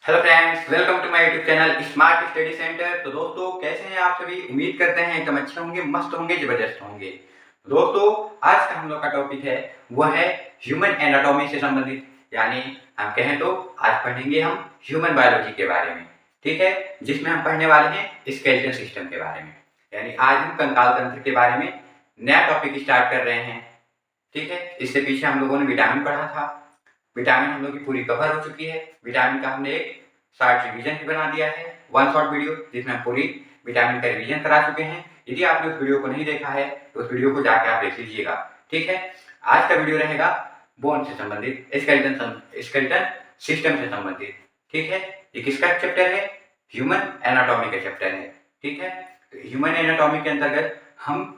Hello friends, welcome to my YouTube channel smart study centre. तो दोस्तों, कैसे हैं आप सभी? उम्मीद करते हैं एकदम अच्छे होंगे, मस्त होंगे, जबरदस्त होंगे। दोस्तों, आज का हम लोग का टॉपिक है वह है ह्यूमन एनाटॉमी से संबंधित, यानी हम कहें तो आज पढ़ेंगे हम ह्यूमन बायोलॉजी के बारे में। ठीक है, जिसमें हम पढ़ने वाले हैं स्केलेटल सिस्टम के बारे में, यानी आज हम कंकाल तंत्र के बारे में नया टॉपिक स्टार्ट कर रहे हैं। ठीक है, इससे पीछे हम लोगों ने विटामिन पढ़ा था। विटामिन हम लोग की पूरी कवर हो चुकी है। विटामिन का हमने एक शॉर्ट रिवीजन भी बना दिया है, वन शॉट वीडियो, जिसमें हम पूरी विटामिन का रिवीजन करा चुके हैं। यदि आपने उस वीडियो को नहीं देखा है तो उस वीडियो को जाके आप देख लीजिएगा। ठीक है, आज का वीडियो रहेगा बोन से संबंधित, स्केलेटन सिस्टम से संबंधित। ठीक है, ये किसका चैप्टर है? ह्यूमन एनाटॉमी का चैप्टर है। ठीक है, तो ह्यूमन एनाटॉमी के अंतर्गत हम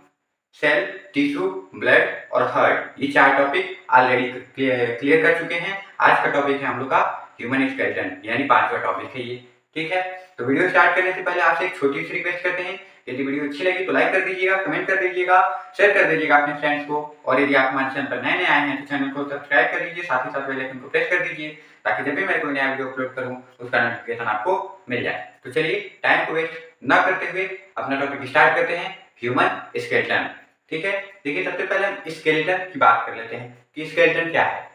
सेल, टिश्यू, ब्लड और हार्ट, ये चार टॉपिक ऑलरेडी क्लियर कर चुके हैं। आज का टॉपिक है हम लोग का ह्यूमन स्केलेटन, यानी पांचवा टॉपिक है ये। ठीक है, तो वीडियो स्टार्ट करने से पहले आपसे एक छोटी सी रिक्वेस्ट करते हैं, यदि वीडियो अच्छी लगी तो लाइक कर दीजिएगा, कमेंट कर दीजिएगा, शेयर कर दीजिएगा अपने फ्रेंड्स को, और यदि आप हमारे चैनल पर नए आए हैं तो चैनल को सब्सक्राइब कर लीजिए, साथ ही साथ बेल आइकन को प्रेस कर दीजिए, ताकि जब भी मैं कोई नया वीडियो अपलोड करूँ उसका नोटिफिकेशन आपको मिल जाए। तो चलिए, टाइम को वेस्ट न करते हुए अपना टॉपिक स्टार्ट करते हैं, ह्यूमन स्केलेटन। ठीक है, देखिए सबसे पहले हम स्केलेटन की बात कर लेते हैं कि स्केलेटन क्या है।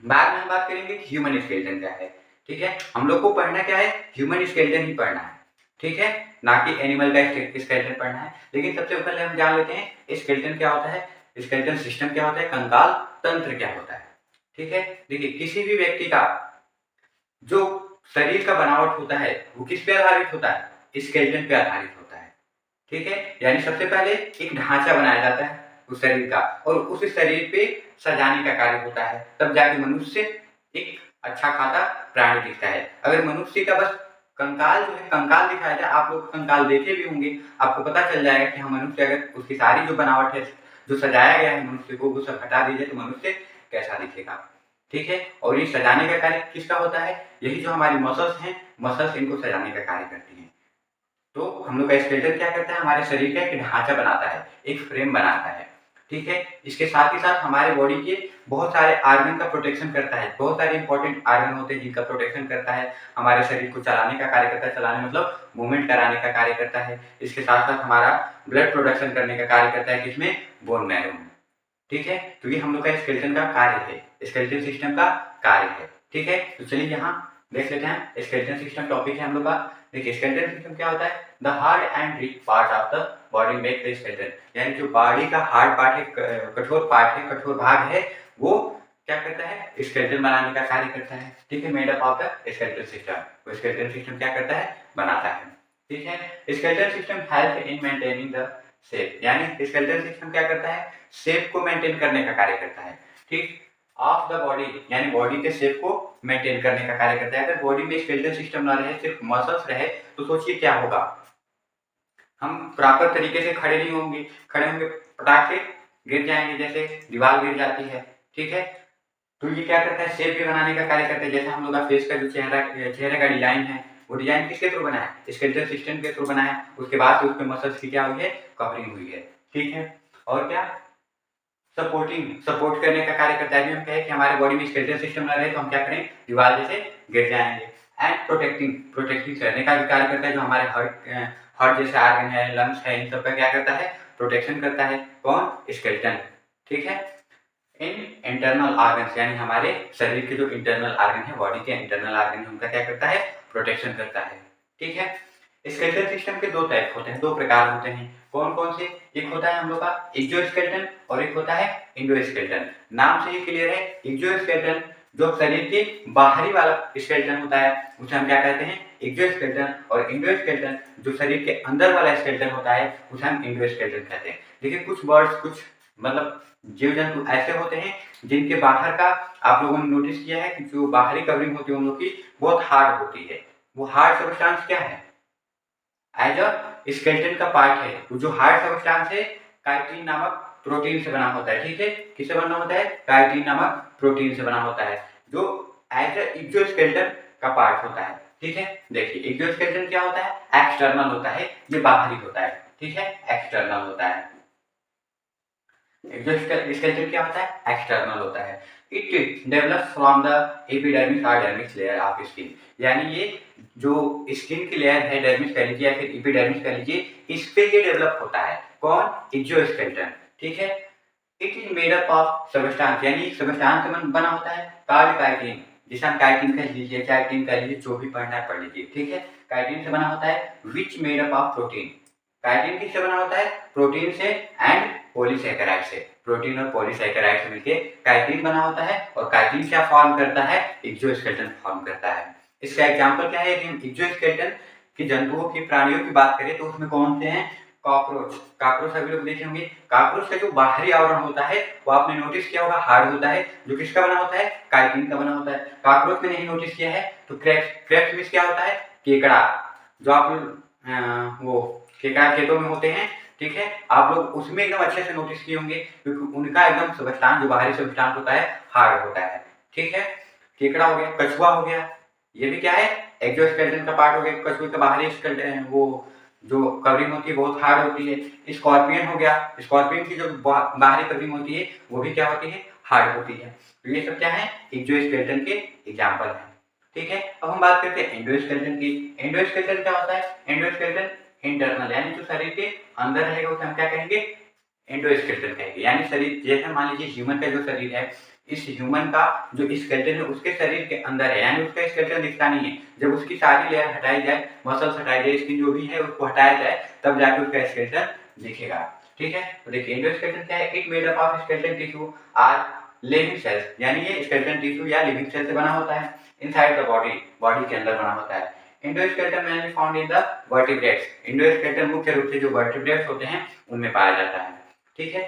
बाद में हम बात करेंगे कि ह्यूमन स्केलेटन क्या है। ठीक है, हम लोग को पढ़ना क्या है? ह्यूमन स्केलेटन ही पढ़ना है। ठीक है, ना कि एनिमल का स्केलेटन पढ़ना है। लेकिन सबसे पहले हम जान लेते हैं स्केलेटन क्या होता है, स्केलेटन सिस्टम क्या होता है, कंकाल तंत्र क्या होता है। ठीक है, देखिए किसी भी व्यक्ति का जो शरीर का बनावट होता है वो किस पे आधारित होता है? स्केलेटन पे आधारित होता है। ठीक है, यानी सबसे पहले एक ढांचा बनाया जाता है उस शरीर का, और उस शरीर पे सजाने का कार्य होता है, तब जाके मनुष्य एक अच्छा खासा प्राणी दिखता है। अगर मनुष्य का बस कंकाल जो है, कंकाल दिखाया जाए, आप लोग कंकाल देखे भी होंगे, आपको पता चल जाएगा कि हम मनुष्य, अगर उसकी सारी जो बनावट है, जो सजाया गया है मनुष्य को, वो सब हटा दीजिए तो मनुष्य कैसा दिखेगा। ठीक है, और ये सजाने का कार्य किसका होता है? यही जो हमारी मसल्स हैं, मसल्स इनको सजाने का कार्य करती हैं। तो हम लोग का स्केलेटन क्या करता है? हमारे शरीर का एक ढांचा बनाता है, एक फ्रेम बनाता है। ठीक है, इसके साथ ही साथ हमारे बॉडी के बहुत सारे ऑर्गन का प्रोटेक्शन करता है। बहुत सारे इंपॉर्टेंट ऑर्गन होते हैं जिनका प्रोटेक्शन करता है, हमारे शरीर को चलाने का कार्य करता है, चलाने मतलब मूवमेंट कराने का कार्य करता है। इसके साथ साथ हमारा ब्लड प्रोडक्शन करने का कार्य करता है, किसमें? बोन मैरो में। ठीक है, तो ये हम लोग का स्केलेटन का कार्य है, स्केलेटन सिस्टम का कार्य है। ठीक है, तो चलिए यहाँ देख लेते हैं, स्केलेटन सिस्टम टॉपिक है हम लोग का। देखिए स्केलेटन सिस्टम क्या होता है? The hard and weak part of the body make the skeleton, यानी जो बॉडी का हार्ड पार्ट है, कठोर पार्ट है, कठोर भाग है, वो क्या करता है? स्केलेटन बनाने का कार्य करता है। ठीक है, made up of the skeleton system, वो स्केलेटन सिस्टम क्या करता है? बनाता है। ठीक है, skeleton system help in maintaining the shape, यानी स्केलेटन सिस्टम क्या करता है? शेप को मेंटेन करने का कार्य करता है। ठीक, ऑफ द बॉडी, यानी बॉडी के शेप को मेंटेन करने का कार्य करता है। अगर बॉडी में स्केलेटन सिस्टम ना रहे, सिर्फ मसल्स रहे, तो सोचिए क्या होगा? हम प्रॉपर तरीके से खड़े नहीं होंगे, खड़े होंगे पटाख से गिर जाएंगे, जैसे दीवार गिर जाती है। ठीक है, तो ये क्या करता है? शेप भी बनाने का कार्य करता है। जैसे हम लोग का फेस का जो चेहरे का डिजाइन है, वो डिजाइन किसके थ्रू बना है? स्केलेटन सिस्टम के थ्रू बना है। उसके बाद से उस पर मसल्स की क्या हुई है? कवरिंग हुई है। ठीक है, और क्या? सपोर्ट करने का कार्य करता है। हम कहें कि हमारे बॉडी में स्केलेटन सिस्टम ना रहे तो हम क्या करें? दीवार जैसे गिर जाएंगे। एंड प्रोटेक्टिंग करने का भी कार्य करता है। जो हमारे हार्ट जैसे आर्गन है, लंग्स है, इन सब का क्या करता है? प्रोटेक्शन करता है। कौन? स्केलेटन। ठीक है, इन इंटरनल ऑर्गन्स, यानी हमारे शरीर के जो इंटरनल ऑर्गन है, बॉडी के इंटरनल ऑर्गन है, उनका क्या करता है? प्रोटेक्शन करता है। ठीक है, स्केलेटल सिस्टम के दो टाइप होते हैं, दो प्रकार होते हैं। कौन कौन से? एक होता है हम लोग का एक्सोस्केलेटन और एक होता है इंडोस्केलेटन। नाम से ही क्लियर है, एक्सोस्केलेटन जो शरीर के बाहरी वाला स्केलेटन होता है उसे हम क्या कहते हैं? एक्सोस्केलेटन, और इंडोस्केलेटन जो शरीर के अंदर वाला स्केलेटन होता है उसे हम इंडोस्केलेटन कहते हैं। देखिए कुछ वर्ड्स, कुछ मतलब जीव जंतु ऐसे होते हैं जिनके बाहर का आप लोगों ने नोटिस किया है कि जो बाहरी कवरिंग होती है उन लोग की बहुत हार्ड होती है। वो हार्ड सब्सटेंस क्या है? एज अ स्केलेटन का पार्ट है। वो जो हार्ड सब्सटेंस है, काइटिन नामक प्रोटीन से बना होता है। ठीक है, किससे बना होता है? काइटिन नामक प्रोटीन से बना होता है, जो एज अ एक्सोस्केलेटन का पार्ट होता है। ठीक है, देखिए एक्सोस्केलेटन क्या होता है? एक्सटर्नल होता है, ये बाहरी होता है। ठीक है, एक्सटर्नल होता है। एक्सोस्केलेटन क्या होता है? एक्सटर्नल होता है। It develops from the epidermis और डर्मिस लेयर ऑफ स्किन, यानी ये जो स्किन की लेयर है, डर्मिस कह लीजिए या फिर एपिडर्मिस कह लीजिए, इस पे ये डेवलप होता है। कौन? एक्सोस्केलेटन। ठीक है। It is made up of substance, यानी सबस्टांस से बना होता है कॉल्ड काइटिन, जिसे हम काइटिन कह लीजिए, काइटिन कह लीजिए, जो भी पढ़ना है पढ़ लीजिए। ठीक है। काइटिन से बना होता है which made up of protein. Chitin किससे बना होता है? प्रोटीन से एंड पॉलीसैकेराइड से। प्रोटीन और पॉलीसैकेराइड से मिलकर काइटिन बना होता है, और काइटिन क्या फॉर्म करता है? एक्सोस्केलेटन फॉर्म करता है। इसका एग्जांपल क्या है? कि एक्सोस्केलेटन की जंतुओं की, प्राणियों की बात करें तो उसमें कौन से हैं? कॉकरोच। कॉकरोच सभी लोग देखे होंगे। कॉकरोच का जो बाहरी आवरण होता है वो आपने नोटिस किया होगा, हार्ड होता है, जो किसका बना होता है? काइटिन का बना होता है। कॉकरोच में नहीं नोटिस किया है तो क्रेब्स में क्या होता है? केकड़ा, जो आप वो केकड़ा खेतों में होते हैं। ठीक है। आप लोग उसमें एकदम अच्छे से नोटिस किए होंगे, क्योंकि उनका एकदम सबस्टांस, जो बाहरी सबस्टांस होता है, हार्ड होता है। ठीक है। केकड़ा हो गया, कछुआ हो गया, ये भी क्या है? एक्सोस्केलेटन का पार्ट हो गया। कछुए का बाहरी स्केलेटन, वो जो कवरिंग होती है बहुत हार्ड होती है। स्कॉर्पियन हो गया, स्कॉर्पियन की जो बाहरी कवरिंग होती है वो भी क्या होती है? हार्ड होती है। तो ये सब क्या है? एक्सोस्केलेटन के एग्जाम्पल हैं। ठीक है। अब हम बात करते हैं एंडोस्केलेटन की। एंडोस्केलेटन क्या होता है? एंडोस्केलेटन इंटरनल, यानी जो शरीर के अंदर रहेगा उसे हम क्या कहेंगे? एंडोस्केलेटन कहेंगे। यानी शरीर, जैसे मान लीजिए ह्यूमन का जो शरीर है, इस ह्यूमन का जो स्केलेटन है उसके शरीर के अंदर है, यानी उसका स्केलेटन दिखता नहीं है। जब उसकी सारी लेयर हटाई जाए, मसल्स हटाई जाए, स्किन जो भी है उसको हटाया जाए, तब जाके उसका स्केलेटन दिखेगा। ठीक है। तो देखिए एंडोस्केलेटन क्या है? It made up of skeleton tissue are living cells, यानी ये स्केलेटन टिश्यू या लिविंग सेल से बना होता है। इनसाइड द बॉडी, बॉडी के अंदर बना होता है। Endoskeleton mainly found in the vertebrates. Endoskeleton मुख्य रूप से जो वर्टिब्रेट्स होते हैं उनमें पाया जाता है। ठीक है।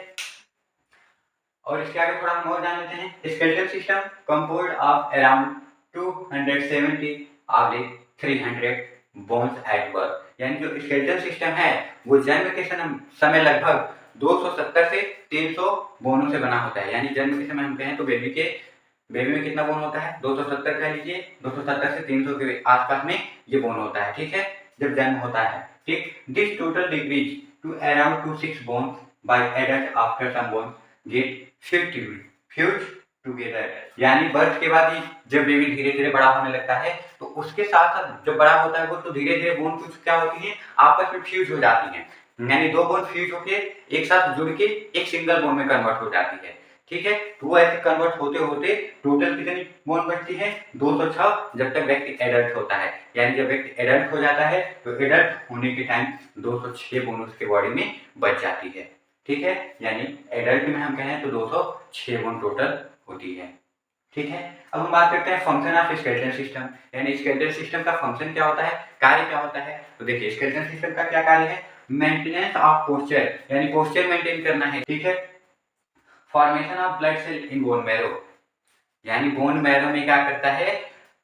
और इसके आगे थोड़ा हम और जान लेते हैं। Skeletal system composed of around 270 oblique 300 bones at birth, यानी जो स्केलेटल सिस्टम है वो जन्म के समय लगभग 270 से 300 बोनों से बना होता है। यानी जन्म के समय हम कहें तो बेबी में कितना बोन होता है? 270 कह लीजिए, 270 से 300 के आसपास में ये बोन होता है। ठीक है। जब जन्म होता है। ठीक। This total decrease to around 26 bone by adult after some bone get fuse together, यानी बर्थ के बाद ही जब बेबी धीरे धीरे बड़ा होने लगता है तो उसके साथ साथ जब बड़ा होता है वो, तो धीरे धीरे बोन कुछ क्या होती है? आपस में फ्यूज हो जाती है, यानी दो बोन फ्यूज होके एक साथ जुड़ के एक सिंगल बोन में कन्वर्ट हो जाती है। ठीक है। तो वो ऐसे कन्वर्ट होते होते टोटल कितनी बोन बचती है? 206, जब तक व्यक्ति एडल्ट होता है। यानी जब व्यक्ति एडल्ट हो जाता है तो एडल्ट होने के टाइम 206 बोन उसके बॉडी में बच जाती है। ठीक है। यानी एडल्ट में हम कहें तो 206 बोन टोटल होती है। ठीक है। अब हम बात करते हैं फंक्शन ऑफ स्केलेटल सिस्टम, यानी स्केलेटल सिस्टम का फंक्शन क्या होता है, कार्य क्या होता है। तो देखिए स्केलेटल सिस्टम का क्या कार्य है? मेंटेनेंस ऑफ पोस्चर, यानी पोस्चर मेंटेन करना है। ठीक है। Formation of blood cell in bone marrow, यानी बोन मैरो में क्या करता है?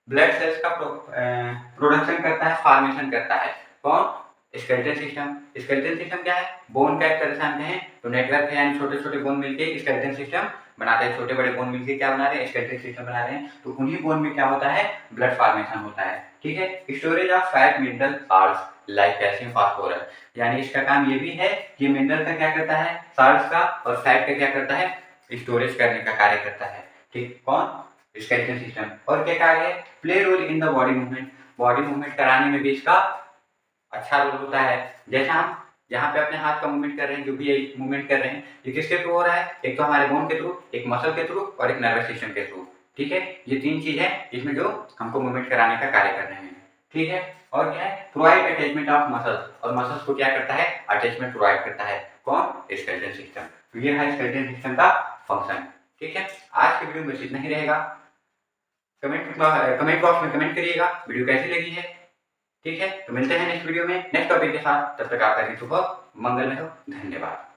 ब्लड सेल्स का प्रोडक्शन करता है, फॉर्मेशन करता है। कौन? Skeletal system. स्केलेटल सिस्टम क्या है? बोन का एक तरह से हम कहें तो नेटवर्क है, यानी छोटे छोटे बोन मिलके स्केलेटल सिस्टम बनाते हैं। छोटे बड़े बोन मिलके क्या बना रहे हैं? स्केलेटल सिस्टम बना रहे हैं। तो उन्हीं बोन में क्या होता है? ब्लड फॉर्मेशन होता है। ठीक है। Storage of fat mineral salts like calcium phosphorus, यानी इसका काम ये भी है कि मिनरल का क्या करता है? साल्ट्स का, और फैट का क्या करता है? स्टोरेज करने का कार्य करता है। ठीक। कौन? Skeletal system. और क्या कार्य है? Play role in the body movement, body movement कराने में भी इसका अच्छा रोल होता है। जैसा हम यहाँ पे अपने हाथ का मूवमेंट कर रहे हैं, जो भी ये मूवमेंट कर रहे हैं, ये किसके थ्रू हो रहा है? एक तो हमारे बोन के थ्रू, एक मसल के थ्रू, और एक नर्वस सिस्टम के थ्रू। ठीक है। ये तीन चीज है इसमें जो हमको मूवमेंट कराने का कार्य कर रहे हैं। ठीक है। और क्या है? प्रोवाइड अटैचमेंट ऑफ मसल्स, और मसल्स को क्या करता है? अटैचमेंट प्रोवाइड करता है। कौन? Skeletal system. तो ये है स्केलेटल सिस्टम का फंक्शन। ठीक है। आज के वीडियो में बस इतना ही रहेगा। कमेंट बॉक्स में कमेंट करिएगा वीडियो कैसी लगी है। ठीक है। तो मिलते हैं नेक्स्ट वीडियो में नेक्स्ट टॉपिक के साथ। तब तक आपका दिन शुभ हो, मंगलमय हो। धन्यवाद।